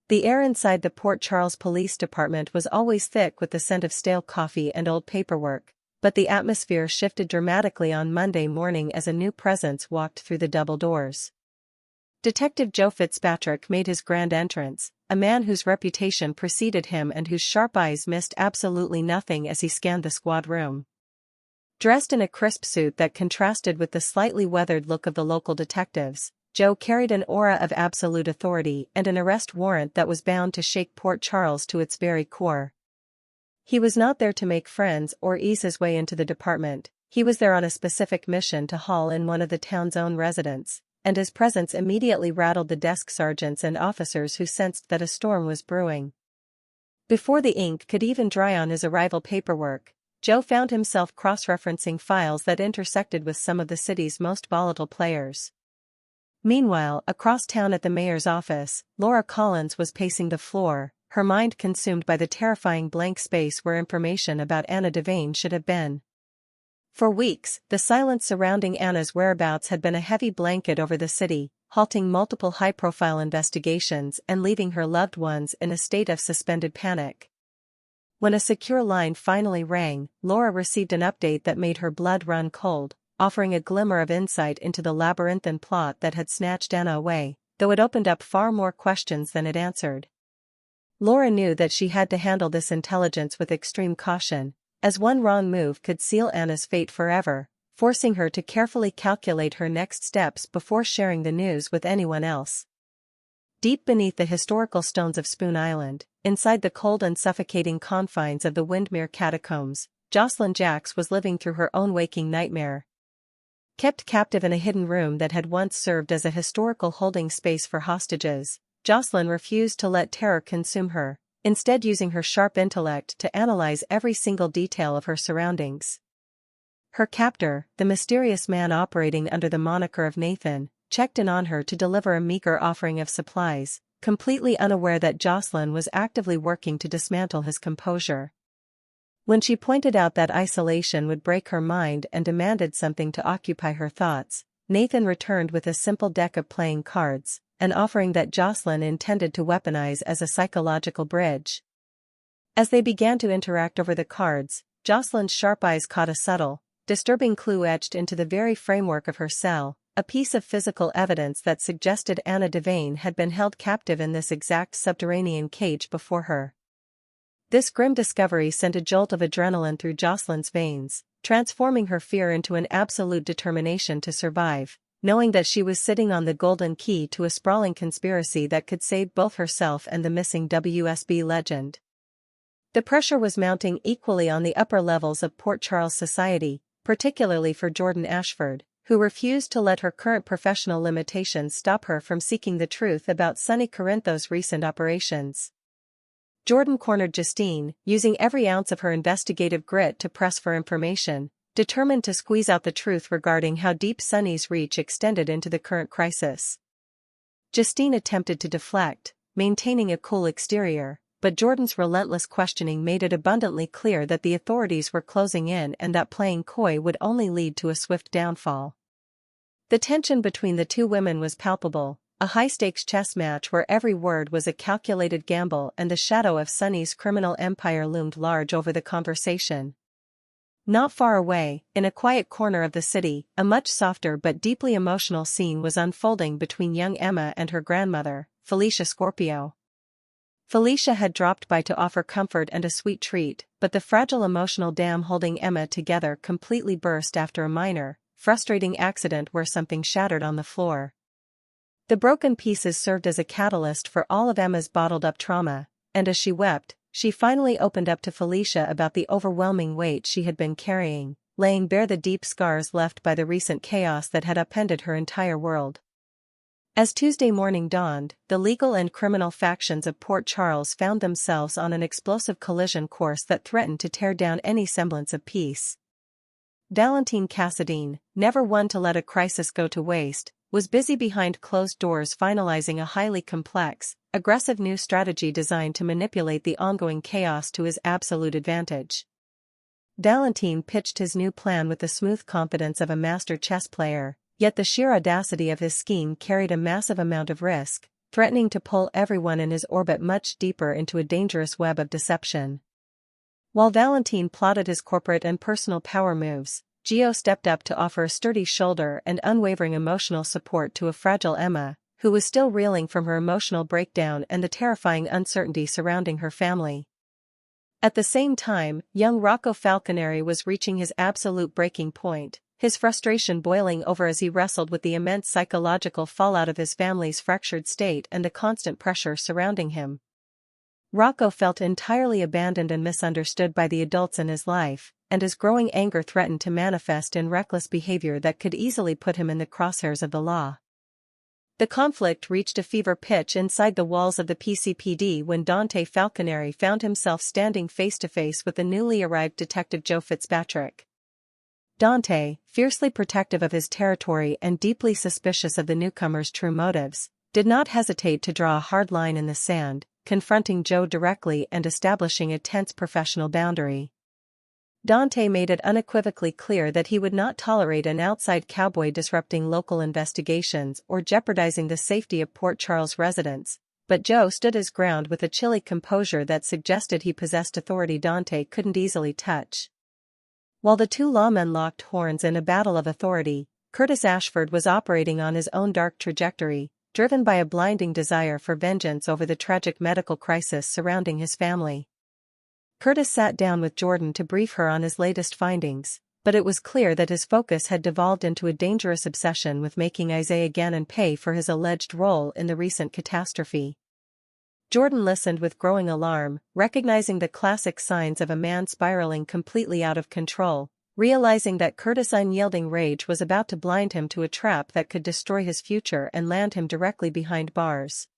The air inside the Port Charles Police Department was always thick with the scent of stale coffee and old paperwork, but the atmosphere shifted dramatically on Monday morning as a new presence walked through the double doors. Detective Joe Fitzpatrick made his grand entrance, a man whose reputation preceded him and whose sharp eyes missed absolutely nothing as he scanned the squad room. Dressed in a crisp suit that contrasted with the slightly weathered look of the local detectives, Joe carried an aura of absolute authority and an arrest warrant that was bound to shake Port Charles to its very core. He was not there to make friends or ease his way into the department. He was there on a specific mission to haul in one of the town's own residents, and his presence immediately rattled the desk sergeants and officers who sensed that a storm was brewing. Before the ink could even dry on his arrival paperwork, Joe found himself cross-referencing files that intersected with some of the city's most volatile players. Meanwhile, across town at the mayor's office, Laura Collins was pacing the floor, her mind consumed by the terrifying blank space where information about Anna Devane should have been. For weeks, the silence surrounding Anna's whereabouts had been a heavy blanket over the city, halting multiple high-profile investigations and leaving her loved ones in a state of suspended panic. When a secure line finally rang, Laura received an update that made her blood run cold, offering a glimmer of insight into the labyrinthine plot that had snatched Anna away, though it opened up far more questions than it answered. Laura knew that she had to handle this intelligence with extreme caution, as one wrong move could seal Anna's fate forever, forcing her to carefully calculate her next steps before sharing the news with anyone else. Deep beneath the historical stones of Spoon Island, inside the cold and suffocating confines of the Windmere Catacombs, Jocelyn Jacks was living through her own waking nightmare. Kept captive in a hidden room that had once served as a historical holding space for hostages, Jocelyn refused to let terror consume her, instead using her sharp intellect to analyze every single detail of her surroundings. Her captor, the mysterious man operating under the moniker of Nathan, checked in on her to deliver a meager offering of supplies, completely unaware that Jocelyn was actively working to dismantle his composure. When she pointed out that isolation would break her mind and demanded something to occupy her thoughts, Nathan returned with a simple deck of playing cards, an offering that Jocelyn intended to weaponize as a psychological bridge. As they began to interact over the cards, Jocelyn's sharp eyes caught a subtle, disturbing clue etched into the very framework of her cell, a piece of physical evidence that suggested Anna Devane had been held captive in this exact subterranean cage before her. This grim discovery sent a jolt of adrenaline through Jocelyn's veins, transforming her fear into an absolute determination to survive, knowing that she was sitting on the golden key to a sprawling conspiracy that could save both herself and the missing WSB legend. The pressure was mounting equally on the upper levels of Port Charles society, particularly for Jordan Ashford, who refused to let her current professional limitations stop her from seeking the truth about Sonny Corinthos' recent operations. Jordan cornered Justine, using every ounce of her investigative grit to press for information, determined to squeeze out the truth regarding how deep Sonny's reach extended into the current crisis. Justine attempted to deflect, maintaining a cool exterior, but Jordan's relentless questioning made it abundantly clear that the authorities were closing in and that playing coy would only lead to a swift downfall. The tension between the two women was palpable, a high-stakes chess match where every word was a calculated gamble, and the shadow of Sonny's criminal empire loomed large over the conversation. Not far away, in a quiet corner of the city, a much softer but deeply emotional scene was unfolding between young Emma and her grandmother, Felicia Scorpio. Felicia had dropped by to offer comfort and a sweet treat, but the fragile emotional dam holding Emma together completely burst after a minor, frustrating accident where something shattered on the floor. The broken pieces served as a catalyst for all of Emma's bottled-up trauma, and as she wept, she finally opened up to Felicia about the overwhelming weight she had been carrying, laying bare the deep scars left by the recent chaos that had upended her entire world. As Tuesday morning dawned, the legal and criminal factions of Port Charles found themselves on an explosive collision course that threatened to tear down any semblance of peace. Valentine Cassadine, never one to let a crisis go to waste, was busy behind closed doors finalizing a highly complex, aggressive new strategy designed to manipulate the ongoing chaos to his absolute advantage. Valentine pitched his new plan with the smooth confidence of a master chess player, yet the sheer audacity of his scheme carried a massive amount of risk, threatening to pull everyone in his orbit much deeper into a dangerous web of deception. While Valentine plotted his corporate and personal power moves, Gio stepped up to offer a sturdy shoulder and unwavering emotional support to a fragile Emma, who was still reeling from her emotional breakdown and the terrifying uncertainty surrounding her family. At the same time, young Rocco Falconeri was reaching his absolute breaking point, his frustration boiling over as he wrestled with the immense psychological fallout of his family's fractured state and the constant pressure surrounding him. Rocco felt entirely abandoned and misunderstood by the adults in his life, and his growing anger threatened to manifest in reckless behavior that could easily put him in the crosshairs of the law. The conflict reached a fever pitch inside the walls of the PCPD when Dante Falconeri found himself standing face-to-face with the newly arrived Detective Joe Fitzpatrick. Dante, fiercely protective of his territory and deeply suspicious of the newcomer's true motives, did not hesitate to draw a hard line in the sand, confronting Joe directly and establishing a tense professional boundary. Dante made it unequivocally clear that he would not tolerate an outside cowboy disrupting local investigations or jeopardizing the safety of Port Charles residents, but Joe stood his ground with a chilly composure that suggested he possessed authority Dante couldn't easily touch. While the two lawmen locked horns in a battle of authority, Curtis Ashford was operating on his own dark trajectory, driven by a blinding desire for vengeance over the tragic medical crisis surrounding his family. Curtis sat down with Jordan to brief her on his latest findings, but it was clear that his focus had devolved into a dangerous obsession with making Isaiah Gannon pay for his alleged role in the recent catastrophe. Jordan listened with growing alarm, recognizing the classic signs of a man spiraling completely out of control, realizing that Curtis' unyielding rage was about to blind him to a trap that could destroy his future and land him directly behind bars.